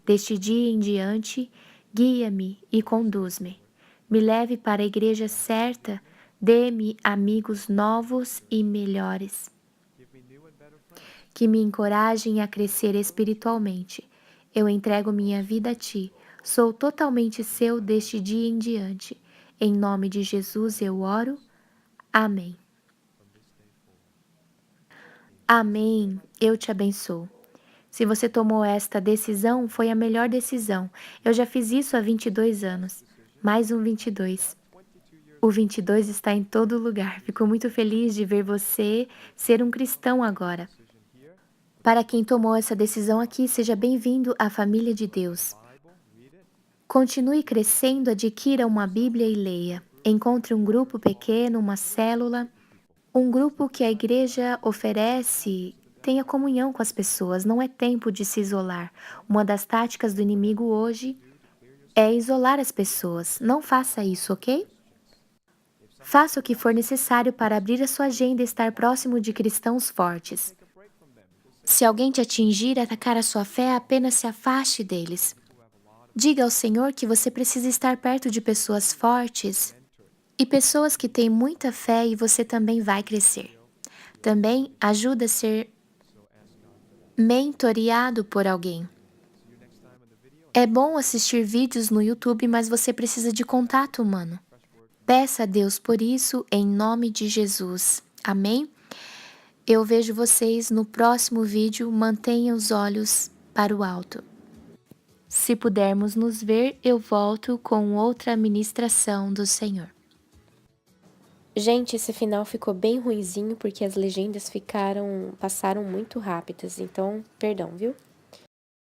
Deste dia em diante, guia-me e conduz-me. Me leve para a igreja certa, dê-me amigos novos e melhores, que me encorajem a crescer espiritualmente. Eu entrego minha vida a ti. Sou totalmente seu deste dia em diante. Em nome de Jesus eu oro. Amém. Amém. Eu te abençoo. Se você tomou esta decisão, foi a melhor decisão. Eu já fiz isso há 22 anos. Mais um 22. O 22 está em todo lugar. Fico muito feliz de ver você ser um cristão agora. Para quem tomou essa decisão aqui, seja bem-vindo à família de Deus. Continue crescendo, adquira uma Bíblia e leia. Encontre um grupo pequeno, uma célula, um grupo que a igreja oferece. Tenha comunhão com as pessoas, não é tempo de se isolar. Uma das táticas do inimigo hoje é isolar as pessoas. Não faça isso, ok? Faça o que for necessário para abrir a sua agenda e estar próximo de cristãos fortes. Se alguém te atingir e atacar a sua fé, apenas se afaste deles. Diga ao Senhor que você precisa estar perto de pessoas fortes e pessoas que têm muita fé, e você também vai crescer. Também ajuda a ser mentoreado por alguém. É bom assistir vídeos no YouTube, mas você precisa de contato humano. Peça a Deus por isso, em nome de Jesus. Amém? Eu vejo vocês no próximo vídeo. Mantenha os olhos para o alto. Se pudermos nos ver, eu volto com outra ministração do Senhor. Gente, esse final ficou bem ruinzinho porque as legendas passaram muito rápidas, então, perdão, viu?